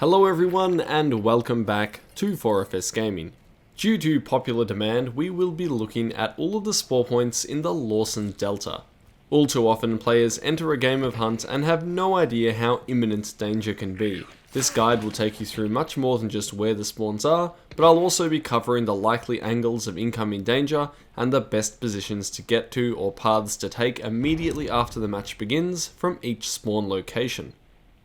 Hello everyone and welcome back to 4FS Gaming. Due to popular demand, we will be looking at all of the spawn points in the Lawson Delta. All too often, players enter a game of Hunt and have no idea how imminent danger can be. This guide will take you through much more than just where the spawns are, but I'll also be covering the likely angles of incoming danger and the best positions to get to or paths to take immediately after the match begins from each spawn location.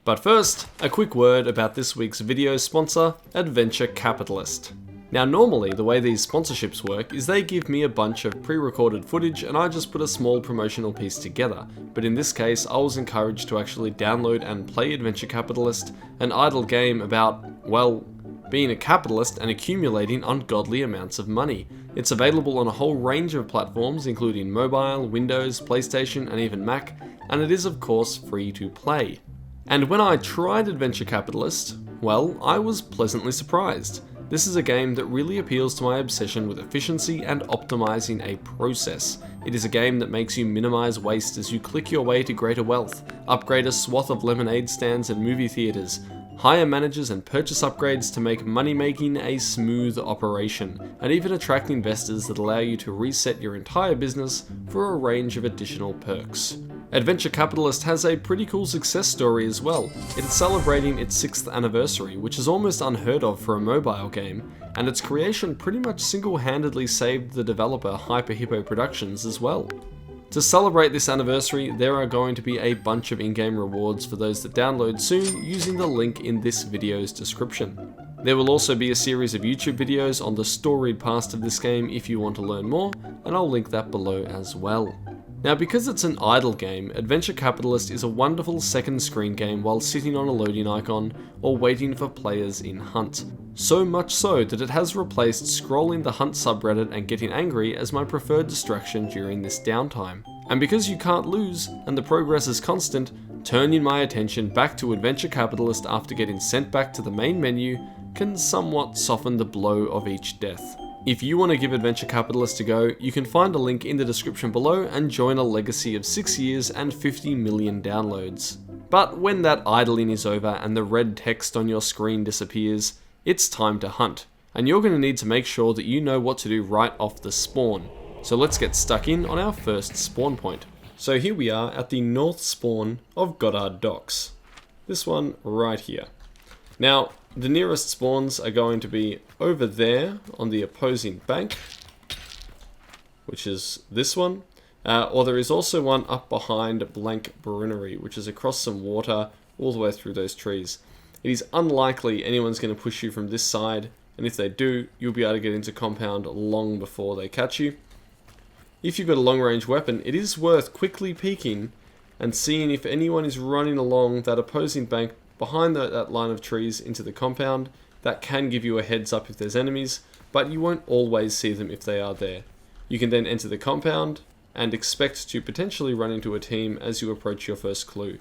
But first, a quick word about this week's video sponsor, Adventure Capitalist. Now normally the way these sponsorships work is they give me a bunch of pre-recorded footage and I just put a small promotional piece together, but in this case I was encouraged to actually download and play Adventure Capitalist, an idle game about, well, being a capitalist and accumulating ungodly amounts of money. It's available on a whole range of platforms including mobile, Windows, PlayStation and even Mac, and it is of course free to play. And when I tried Adventure Capitalist, well, I was pleasantly surprised. This is a game that really appeals to my obsession with efficiency and optimizing a process. It is a game that makes you minimize waste as you click your way to greater wealth, upgrade a swath of lemonade stands and movie theaters, hire managers and purchase upgrades to make money-making a smooth operation, and even attract investors that allow you to reset your entire business for a range of additional perks. Adventure Capitalist has a pretty cool success story as well. It is celebrating its 6th anniversary, which is almost unheard of for a mobile game, and its creation pretty much single-handedly saved the developer Hyper Hippo Productions as well. To celebrate this anniversary, there are going to be a bunch of in-game rewards for those that download soon using the link in this video's description. There will also be a series of YouTube videos on the storied past of this game if you want to learn more, and I'll link that below as well. Now because it's an idle game, Adventure Capitalist is a wonderful second screen game while sitting on a loading icon or waiting for players in Hunt. So much so that it has replaced scrolling the Hunt subreddit and getting angry as my preferred distraction during this downtime. And because you can't lose and the progress is constant, turning my attention back to Adventure Capitalist after getting sent back to the main menu can somewhat soften the blow of each death. If you want to give Adventure Capitalist a go, you can find a link in the description below and join a legacy of 6 years and 50 million downloads. But when that idling is over and the red text on your screen disappears, it's time to hunt, and you're going to need to make sure that you know what to do right off the spawn. So let's get stuck in on our first spawn point. So here we are at the north spawn of Goddard Docks. This one right here. Now, the nearest spawns are going to be over there on the opposing bank, which is this one, or there is also one up behind blank Brenery, which is across some water all the way through those trees. It is unlikely anyone's going to push you from this side, and if they do, you'll be able to get into compound long before they catch you. If you've got a long range weapon, it is worth quickly peeking and seeing if anyone is running along that opposing bank behind that line of trees into the compound. That can give you a heads up if there's enemies, but you won't always see them if they are there. You can then enter the compound and expect to potentially run into a team as you approach your first clue.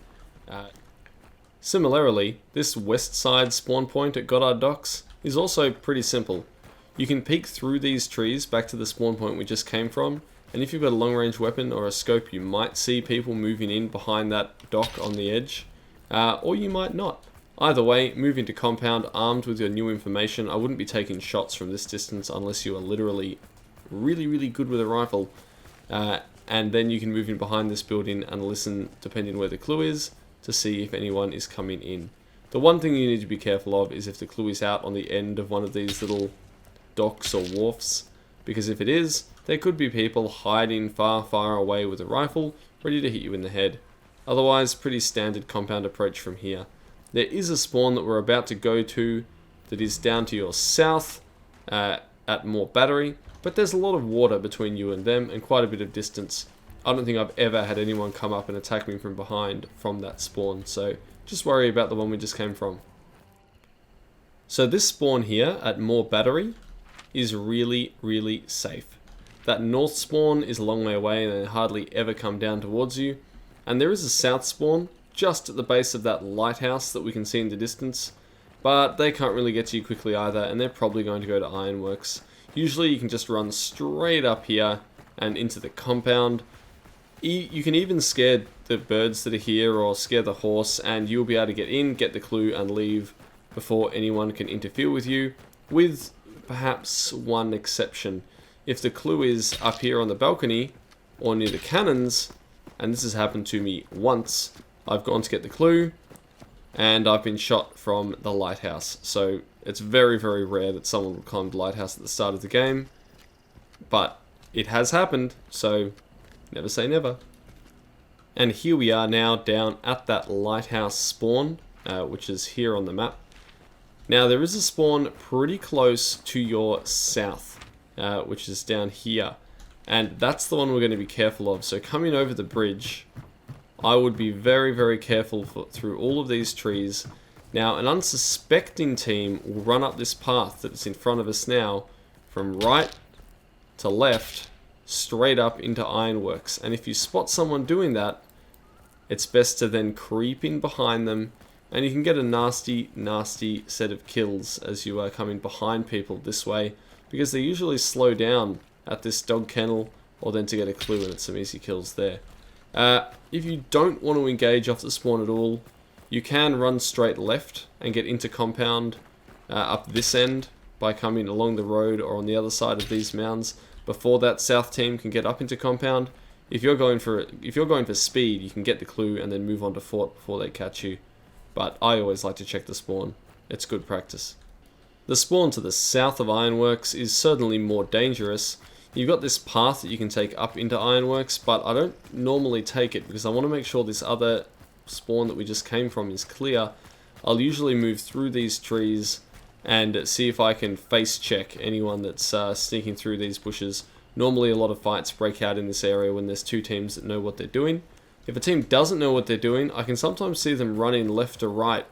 Similarly, this west side spawn point at Goddard Docks is also pretty simple. You can peek through these trees back to the spawn point we just came from, and if you've got a long range weapon or a scope, you might see people moving in behind that dock on the edge. Or you might not. Either way, move into compound armed with your new information. I wouldn't be taking shots from this distance unless you are literally really good with a rifle. And then you can move in behind this building and listen, depending where the clue is, to see if anyone is coming in. The one thing you need to be careful of is if the clue is out on the end of one of these little docks or wharfs, because if it is, there could be people hiding far away with a rifle, ready to hit you in the head. Otherwise, pretty standard compound approach from here. There is a spawn that we're about to go to that is down to your south at More Battery, but there's a lot of water between you and them and quite a bit of distance. I don't think I've ever had anyone come up and attack me from behind from that spawn, so just worry about the one we just came from. So this spawn here at More Battery is really safe. That north spawn is a long way away and they hardly ever come down towards you. And there is a south spawn just at the base of that lighthouse that we can see in the distance, but they can't really get to you quickly either, and they're probably going to go to Ironworks. Usually you can just run straight up here and into the compound. You can even scare the birds that are here or scare the horse, and you'll be able to get in, get the clue, and leave before anyone can interfere with you, with perhaps one exception. If the clue is up here on the balcony or near the cannons, and this has happened to me once, I've gone to get the clue and I've been shot from the lighthouse. So it's very, very rare that someone will climb the lighthouse at the start of the game, but it has happened, so never say never. And here we are now down at that lighthouse spawn, which is here on the map. Now there is a spawn pretty close to your south, which is down here, and that's the one we're going to be careful of. So coming over the bridge, I would be very, very careful through all of these trees. Now an unsuspecting team will run up this path that's in front of us now, from right to left, straight up into Ironworks. And if you spot someone doing that, it's best to then creep in behind them, and you can get a nasty, nasty set of kills as you are coming behind people this way, because they usually slow down at this dog kennel, or then to get a clue, and it's some easy kills there. If you don't want to engage off the spawn at all, you can run straight left and get into compound up this end by coming along the road or on the other side of these mounds before that south team can get up into compound. If you're going for speed, you can get the clue and then move on to fort before they catch you. But I always like to check the spawn. It's good practice. The spawn to the south of Ironworks is certainly more dangerous. You've got this path that you can take up into Ironworks, but I don't normally take it because I want to make sure this other spawn that we just came from is clear. I'll usually move through these trees and see if I can face check anyone that's sneaking through these bushes. Normally a lot of fights break out in this area when there's two teams that know what they're doing. If a team doesn't know what they're doing, I can sometimes see them running left or right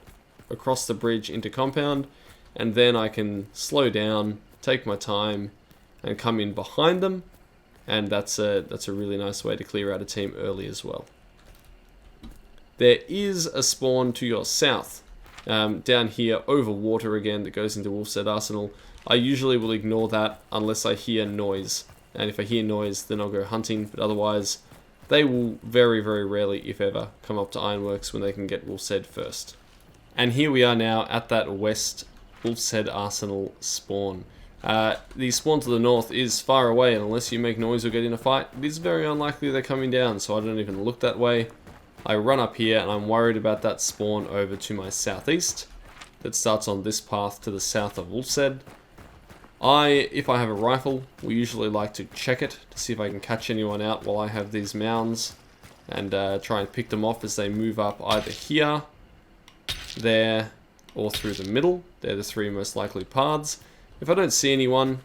across the bridge into compound, and then I can slow down, take my time, and come in behind them, and that's a really nice way to clear out a team early as well. There is a spawn to your south, down here over water again, that goes into Wolfshead Arsenal. I usually will ignore that unless I hear noise, and if I hear noise then I'll go hunting, but otherwise they will very, very rarely, if ever, come up to Ironworks when they can get Wolfshead first. And here we are now at that west Wolfshead Arsenal spawn. The spawn to the north is far away, and unless you make noise or get in a fight, it is very unlikely they're coming down, so I don't even look that way. I run up here, and I'm worried about that spawn over to my southeast that starts on this path to the south of Wolfshead. If I have a rifle, we usually like to check it to see if I can catch anyone out while I have these mounds, and try and pick them off as they move up either here, there, or through the middle. They're the three most likely paths. If I don't see anyone,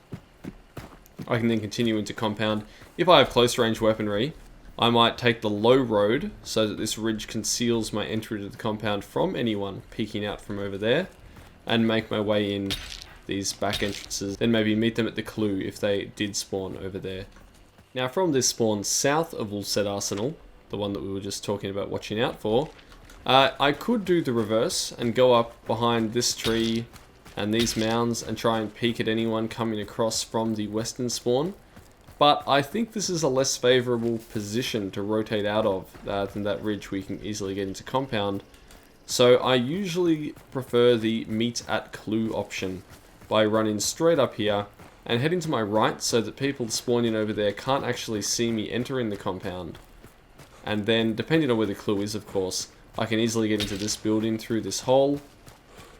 I can then continue into compound. If I have close range weaponry, I might take the low road so that this ridge conceals my entry to the compound from anyone peeking out from over there, and make my way in these back entrances, then maybe meet them at the clue if they did spawn over there. Now from this spawn south of Wolfshead Arsenal, the one that we were just talking about watching out for, I could do the reverse and go up behind this tree and these mounds and try and peek at anyone coming across from the western spawn, but I think this is a less favourable position to rotate out of than that ridge where you can easily get into compound. So I usually prefer the meet at clue option by running straight up here and heading to my right so that people spawning over there can't actually see me entering the compound. And then, depending on where the clue is, of course, I can easily get into this building through this hole,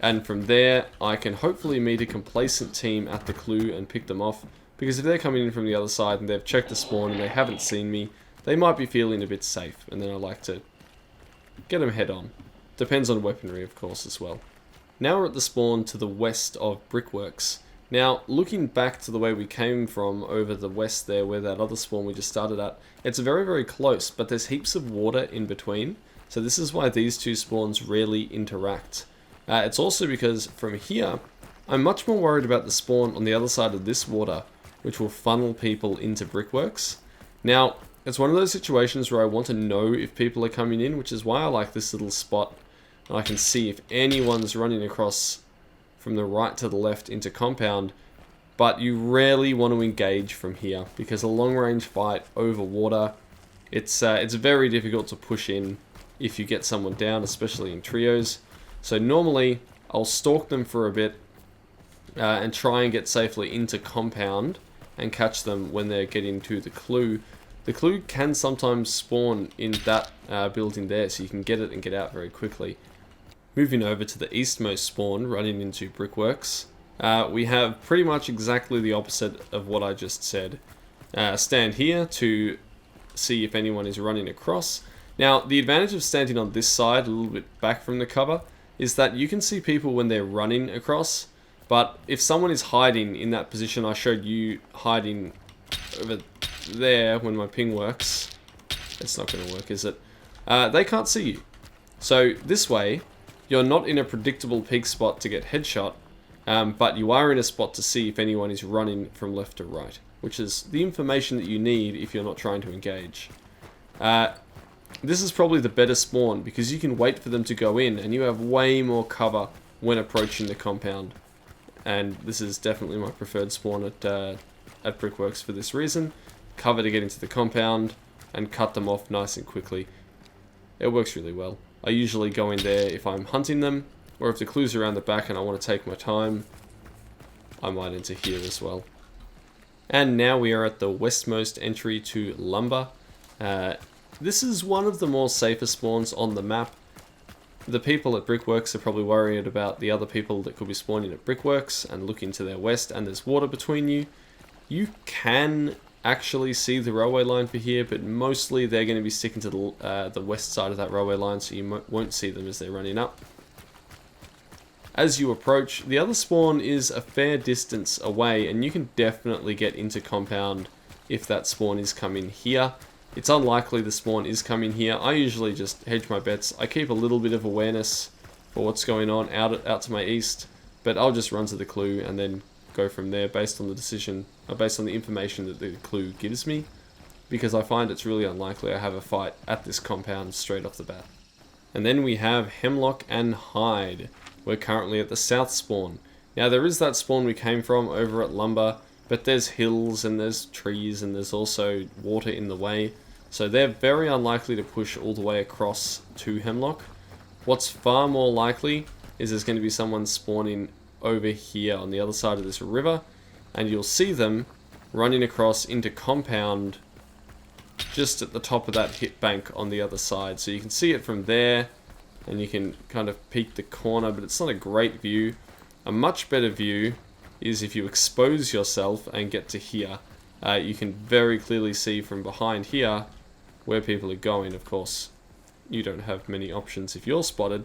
and from there I can hopefully meet a complacent team at the clue and pick them off, because if they're coming in from the other side and they've checked the spawn and they haven't seen me, they might be feeling a bit safe, and then I like to get them head on. Depends on weaponry, of course, as well. Now we're at the spawn to the west of Brickworks. Now, looking back to the way we came from over the west there, where that other spawn we just started at, it's very, very close, but there's heaps of water in between, so this is why these two spawns rarely interact. It's also because from here, I'm much more worried about the spawn on the other side of this water, which will funnel people into Brickworks. Now, it's one of those situations where I want to know if people are coming in, which is why I like this little spot, and I can see if anyone's running across from the right to the left into compound, but you rarely want to engage from here, because a long range fight over water, it's very difficult to push in if you get someone down, especially in trios. So normally, I'll stalk them for a bit and try and get safely into compound and catch them when they're getting to the clue. The clue can sometimes spawn in that building there, so you can get it and get out very quickly. Moving over to the eastmost spawn, running into Brickworks, we have pretty much exactly the opposite of what I just said. Stand here to see if anyone is running across. Now, the advantage of standing on this side, a little bit back from the cover, is that you can see people when they're running across, but if someone is hiding in that position, I showed you hiding over there when my ping works. It's not going to work, is it? They can't see you. So this way, you're not in a predictable peak spot to get headshot, but you are in a spot to see if anyone is running from left to right, which is the information that you need if you're not trying to engage. This is probably the better spawn because you can wait for them to go in and you have way more cover when approaching the compound. And this is definitely my preferred spawn at Brickworks for this reason. Cover to get into the compound and cut them off nice and quickly. It works really well. I usually go in there if I'm hunting them, or if the clue's around the back and I want to take my time, I might enter here as well. And now we are at the westmost entry to Lumber. This is one of the more safer spawns on the map. The people at Brickworks are probably worried about the other people that could be spawning at Brickworks and looking to their west, and there's water between you. You can actually see the railway line for here, but mostly they're going to be sticking to the west side of that railway line, so you won't see them as they're running up. As you approach, the other spawn is a fair distance away, and you can definitely get into compound if that spawn is coming here. It's unlikely the spawn is coming here. I usually just hedge my bets. I keep a little bit of awareness for what's going on out to my east, but I'll just run to the clue and then go from there based on the decision, or based on the information that the clue gives me, because I find it's really unlikely I have a fight at this compound straight off the bat. And then we have Hemlock and Hide. We're currently at the south spawn. Now there is that spawn we came from over at Lumber, but there's hills and there's trees and there's also water in the way, so they're very unlikely to push all the way across to Hemlock. What's far more likely is there's going to be someone spawning over here on the other side of this river, and you'll see them running across into compound just at the top of that hit bank on the other side. So you can see it from there, and you can kind of peek the corner, but it's not a great view. A much better view is if you expose yourself and get to here. You can very clearly see from behind here where people are going. Of course, you don't have many options if you're spotted.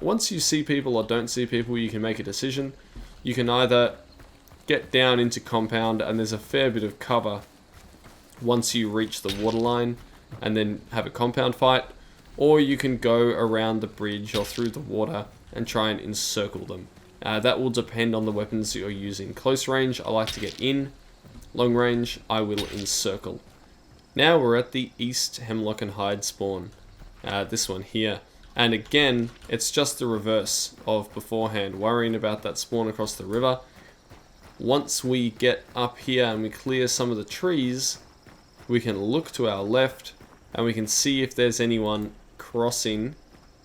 Once you see people or don't see people, you can make a decision. You can either get down into compound, and there's a fair bit of cover once you reach the waterline, and then have a compound fight, or you can go around the bridge or through the water and try and encircle them. That will depend on the weapons that you're using. Close range, I like to get in. Long range, I will encircle. Now we're at the East Hemlock and Hide spawn. This one here. And again, it's just the reverse of beforehand, worrying about that spawn across the river. Once we get up here and we clear some of the trees, we can look to our left and we can see if there's anyone crossing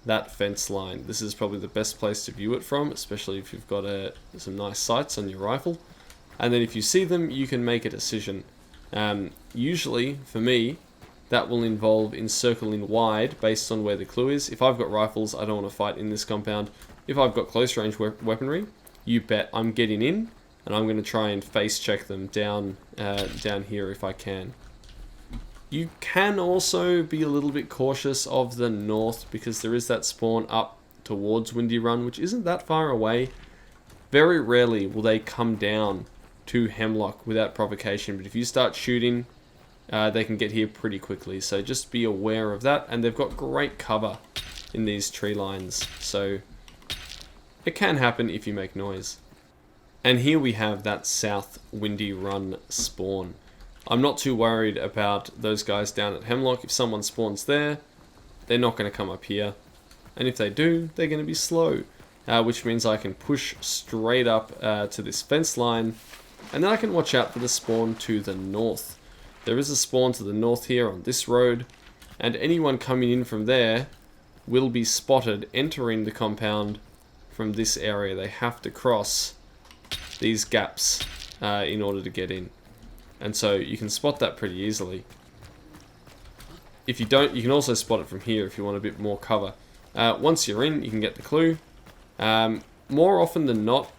that fence line. This is probably the best place to view it from, especially if you've got some nice sights on your rifle. And then if you see them, you can make a decision. Usually, for me, that will involve encircling wide based on where the clue is. If I've got rifles, I don't want to fight in this compound. If I've got close range weaponry, you bet I'm getting in, and I'm going to try and face check them down here if I can. You can also be a little bit cautious of the north, because there is that spawn up towards Windy Run, which isn't that far away. Very rarely will they come down to Hemlock without provocation, but if you start shooting, they can get here pretty quickly, so just be aware of that. And they've got great cover in these tree lines, so it can happen if you make noise. And here we have that South Windy Run spawn. I'm not too worried about those guys down at Hemlock. If someone spawns there, they're not going to come up here, and if they do, they're going to be slow, which means I can push straight up to this fence line, and then I can watch out for the spawn to the north. There is a spawn to the north here on this road, and anyone coming in from there will be spotted entering the compound from this area. They have to cross these gaps in order to get in. And so you can spot that pretty easily. If you don't, you can also spot it from here if you want a bit more cover. Once you're in, you can get the clue. More often than not,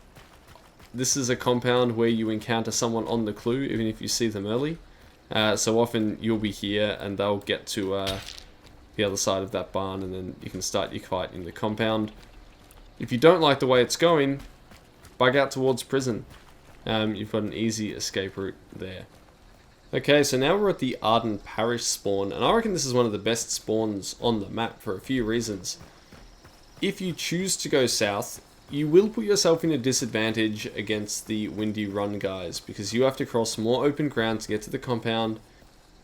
this is a compound where you encounter someone on the clue, even if you see them early. So often you'll be here and they'll get to the other side of that barn, and then you can start your fight in the compound. If you don't like the way it's going, bug out towards prison. You've got an easy escape route there. Okay, so now we're at the Arden parish spawn, and I reckon this is one of the best spawns on the map for a few reasons. If you choose to go south, you will put yourself in a disadvantage against the Windy Run guys, because you have to cross more open ground to get to the compound,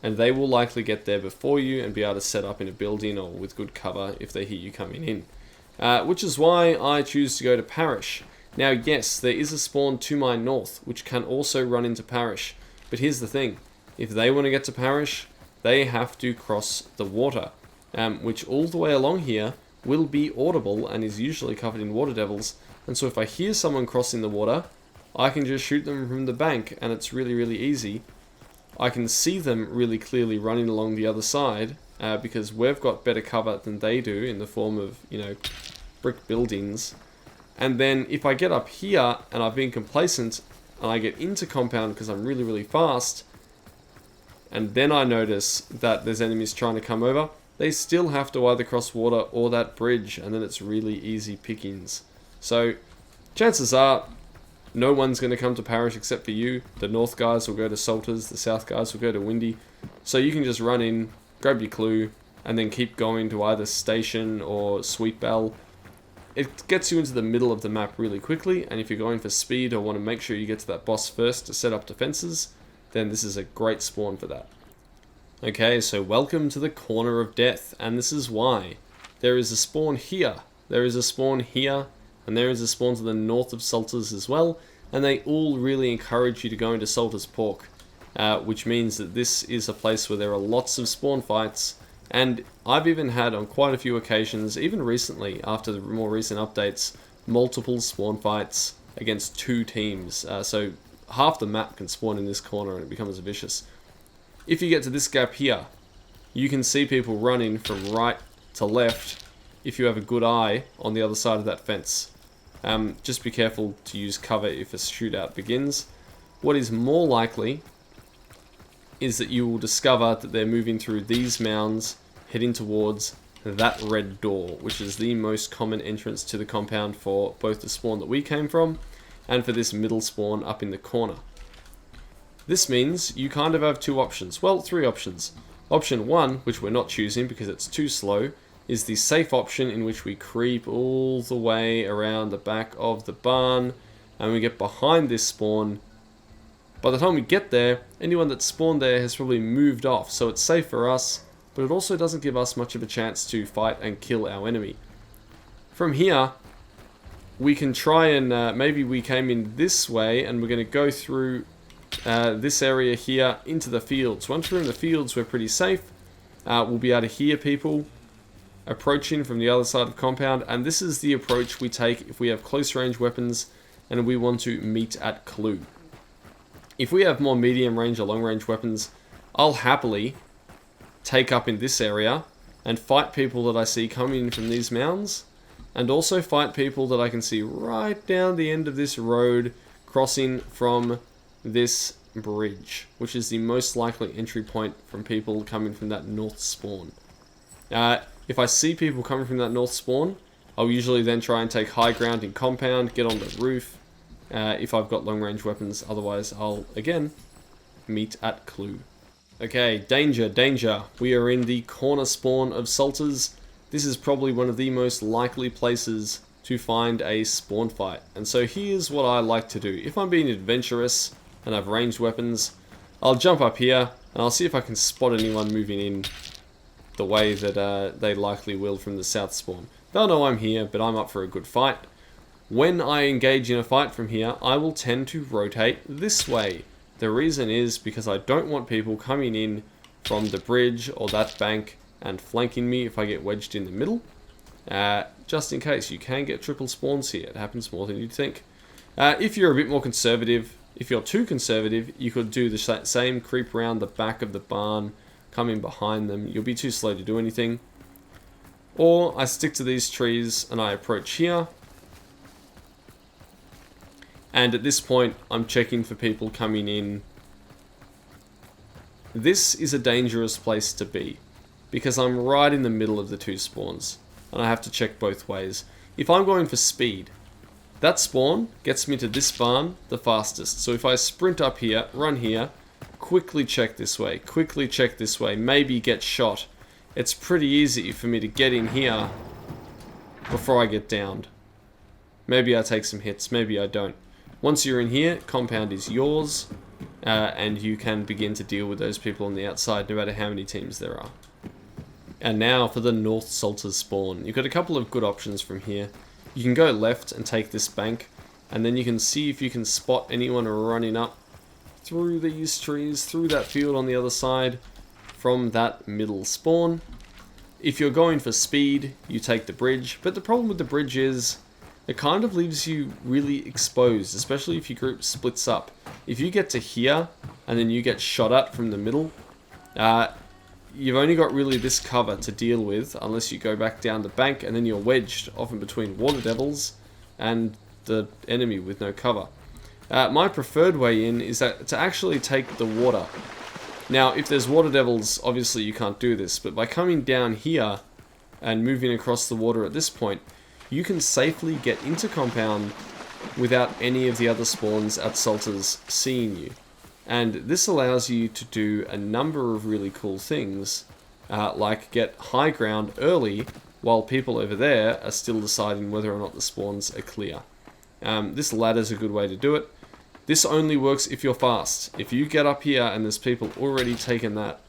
and they will likely get there before you and be able to set up in a building or with good cover if they hear you coming in. Which is why I choose to go to parish. Now yes, there is a spawn to my north, which can also run into parish, but here's the thing. If they want to get to parish, they have to cross the water, which all the way along here will be audible and is usually covered in water devils. And so if I hear someone crossing the water, I can just shoot them from the bank, and it's really, really easy. I can see them really clearly running along the other side, because we've got better cover than they do in the form of, you know, brick buildings. And then if I get up here and I've been complacent and I get into compound because I'm really, really fast, and then I notice that there's enemies trying to come over, they still have to either cross water or that bridge, and then it's really easy pickings. So chances are no one's going to come to parish except for you. The north guys will go to Salters, the south guys will go to Windy. So you can just run in, grab your clue, and then keep going to either station or Sweet Bell. It gets you into the middle of the map really quickly, and if you're going for speed or want to make sure you get to that boss first to set up defenses, then this is a great spawn for that. Okay, so welcome to the Corner of Death, and this is why. There is a spawn here, there is a spawn here, and there is a spawn to the north of Salters as well, and they all really encourage you to go into Salters Pork, which means that this is a place where there are lots of spawn fights, and I've even had on quite a few occasions, even recently after the more recent updates, multiple spawn fights against two teams, so half the map can spawn in this corner and it becomes vicious. If you get to this gap here, you can see people running from right to left if you have a good eye on the other side of that fence. Just be careful to use cover if a shootout begins. What is more likely is that you will discover that they're moving through these mounds, heading towards that red door, which is the most common entrance to the compound for both the spawn that we came from and for this middle spawn up in the corner. This means you kind of have two options, well, three options. Option one, which we're not choosing because it's too slow, is the safe option in which we creep all the way around the back of the barn and we get behind this spawn. By the time we get there, anyone that spawned there has probably moved off, so it's safe for us, but it also doesn't give us much of a chance to fight and kill our enemy. From here, we can try and maybe we came in this way and we're going to go through this area here into the fields. Once we're in the fields, we're pretty safe. We'll be able to hear people approaching from the other side of the compound, and this is the approach we take if we have close range weapons and we want to meet at clue. If we have more medium range or long range weapons, I'll happily take up in this area and fight people that I see coming from these mounds, and also fight people that I can see right down the end of this road crossing from this bridge, which is the most likely entry point from people coming from that north spawn. If I see people coming from that north spawn, I'll usually then try and take high ground in compound, get on the roof, if I've got long range weapons. Otherwise I'll again meet at clue. Okay, danger, danger. We are in the corner spawn of Salters. This is probably one of the most likely places to find a spawn fight. And so here's what I like to do. If I'm being adventurous and I've ranged weapons, I'll jump up here and I'll see if I can spot anyone moving in the way that they likely will from the south spawn. They'll know I'm here, but I'm up for a good fight. When I engage in a fight from here, I will tend to rotate this way. The reason is because I don't want people coming in from the bridge or that bank and flanking me if I get wedged in the middle. just in case. You can get triple spawns here. It happens more than you'd think. If you're a bit more conservative, if you're too conservative, you could do the same, creep around the back of the barn, come in behind them. You'll be too slow to do anything. Or I stick to these trees and I approach here. And at this point, I'm checking for people coming in. This is a dangerous place to be, because I'm right in the middle of the two spawns, and I have to check both ways. If I'm going for speed, that spawn gets me to this barn the fastest. So if I sprint up here, run here, quickly check this way, maybe get shot, it's pretty easy for me to get in here before I get downed. Maybe I take some hits, maybe I don't. Once you're in here, compound is yours, and you can begin to deal with those people on the outside, no matter how many teams there are. And now for the North Salters spawn. You've got a couple of good options from here. You can go left and take this bank, and then you can see if you can spot anyone running up through these trees, through that field on the other side, from that middle spawn. If you're going for speed, you take the bridge, but the problem with the bridge is it kind of leaves you really exposed, especially if your group splits up. If you get to here, and then you get shot at from the middle, you've only got really this cover to deal with, unless you go back down the bank, and then you're wedged often between water devils and the enemy with no cover. My preferred way in is to actually take the water. Now, if there's water devils, obviously you can't do this, but by coming down here and moving across the water at this point, you can safely get into compound without any of the other spawns at Salters seeing you. And this allows you to do a number of really cool things, like get high ground early while people over there are still deciding whether or not the spawns are clear. This ladder's a good way to do it. This only works if you're fast. If you get up here and there's people already taking that,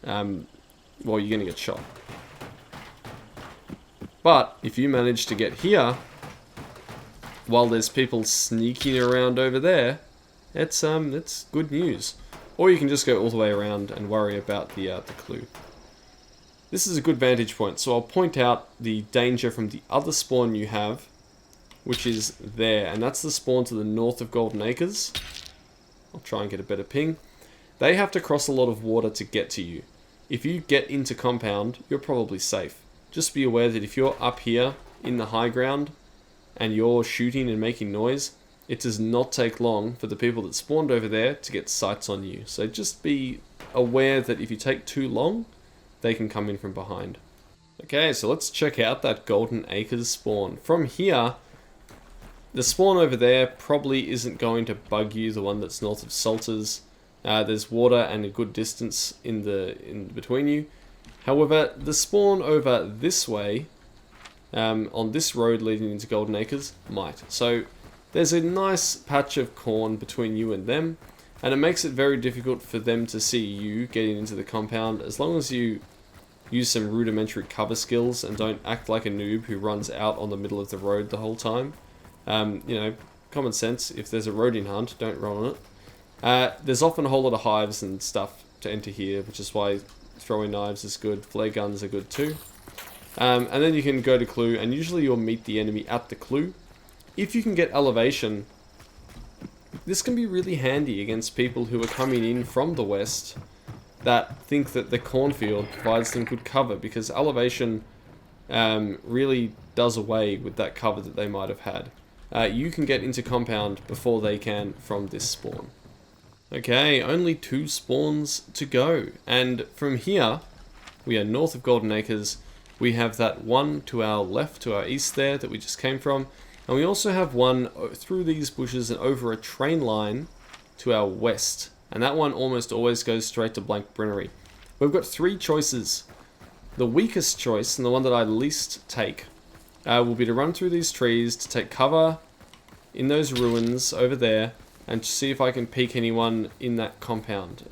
well, you're going to get shot. But if you manage to get here while there's people sneaking around over there, it's good news. Or you can just go all the way around and worry about the clue. This is a good vantage point, so I'll point out the danger from the other spawn you have, which is there, and that's the spawn to the north of Golden Acres. I'll try and get a better ping. They have to cross a lot of water to get to you. If you get into compound, you're probably safe. Just be aware that if you're up here in the high ground and you're shooting and making noise, it does not take long for the people that spawned over there to get sights on you. So just be aware that if you take too long, they can come in from behind. Okay, so let's check out that Golden Acres spawn. From here, the spawn over there probably isn't going to bug you, the one that's north of Salters. There's water and a good distance in between you. However, the spawn over this way, on this road leading into Golden Acres, might. So there's a nice patch of corn between you and them, and it makes it very difficult for them to see you getting into the compound, as long as you use some rudimentary cover skills and don't act like a noob who runs out on the middle of the road the whole time. You know, common sense, if there's a roading hunt, don't run on it. There's often a whole lot of hives and stuff to enter here, which is why throwing knives is good, flare guns are good too. And then you can go to clue, and usually you'll meet the enemy at the clue. If you can get elevation, this can be really handy against people who are coming in from the west that think that the cornfield provides them good cover, because elevation really does away with that cover that they might have had. You can get into compound before they can from this spawn. Okay, only 2 spawns to go, and from here we are north of Golden Acres. We have that one to our left, to our east there, that we just came from, and we also have one through these bushes and over a train line to our west, and that one almost always goes straight to blank Brenery. We've got 3 choices. The weakest choice, and the one that I least take, will be to run through these trees, to take cover in those ruins over there, and to see if I can peek anyone in that compound.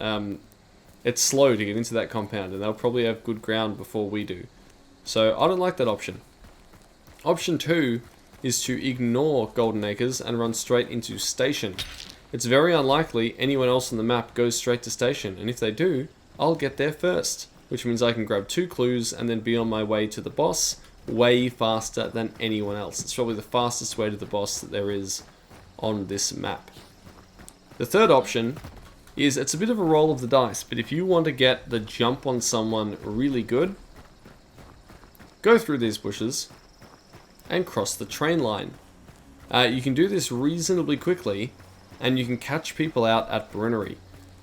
It's slow to get into that compound, and they'll probably have good ground before we do. So I don't like that option. Option 2 is to ignore Golden Acres and run straight into Station. It's very unlikely anyone else on the map goes straight to Station, and if they do, I'll get there first, which means I can grab 2 clues and then be on my way to the boss way faster than anyone else. It's probably the fastest way to the boss that there is on this map. The third option is it's a bit of a roll of the dice, but if you want to get the jump on someone really good, go through these bushes and cross the train line. You can do this reasonably quickly, and you can catch people out at Brenery.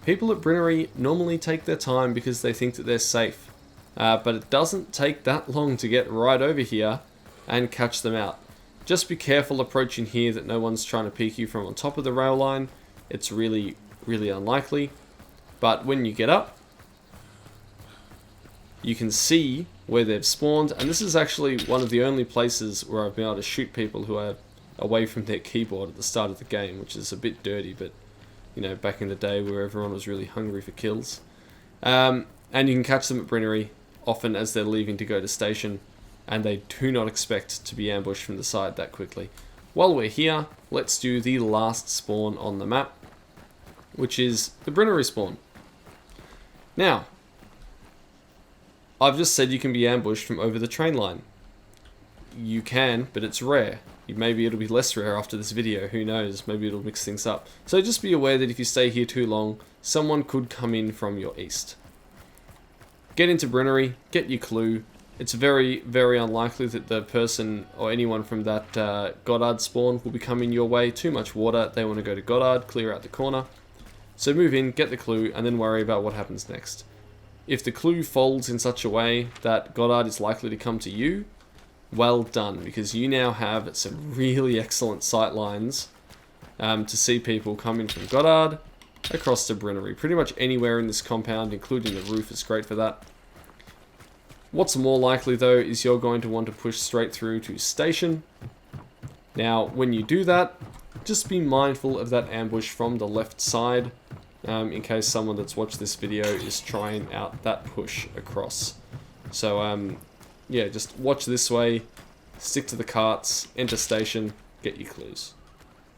People at Brenery normally take their time because they think that they're safe, but it doesn't take that long to get right over here and catch them out. Just be careful approaching here that no one's trying to peek you from on top of the rail line. It's really unlikely, but when you get up, you can see where they've spawned, and this is actually one of the only places where I've been able to shoot people who are away from their keyboard at the start of the game, which is a bit dirty, but you know, back in the day where everyone was really hungry for kills. And you can catch them at Brenery, often as they're leaving to go to station, and they do not expect to be ambushed from the side that quickly. While we're here, let's do the last spawn on the map, which is the Brenery spawn. Now, I've just said you can be ambushed from over the train line. You can, but it's rare. Maybe it'll be less rare after this video, who knows, maybe it'll mix things up. So just be aware that if you stay here too long, someone could come in from your east. Get into Brenery, get your clue. It's very unlikely that the person or anyone from that Goddard spawn will be coming your way. Too much water, they want to go to Goddard, clear out the corner. So move in, get the clue, and then worry about what happens next. If the clue folds in such a way that Goddard is likely to come to you, well done, because you now have some really excellent sight lines to see people coming from Goddard across to Brenery. Pretty much anywhere in this compound, including the roof, is great for that. What's more likely though is you're going to want to push straight through to station. Now when you do that, just be mindful of that ambush from the left side, in case someone that's watched this video is trying out that push across. So yeah, just watch this way, stick to the carts, enter station, get your clues.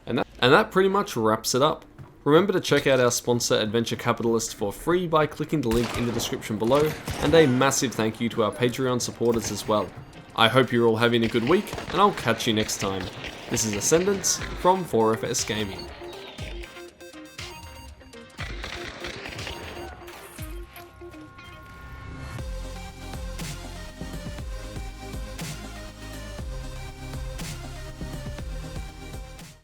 And that pretty much wraps it up. Remember to check out our sponsor Adventure Capitalist for free by clicking the link in the description below, and a massive thank you to our Patreon supporters as well. I hope you're all having a good week, and I'll catch you next time. This is Ascendance from 4FS Gaming.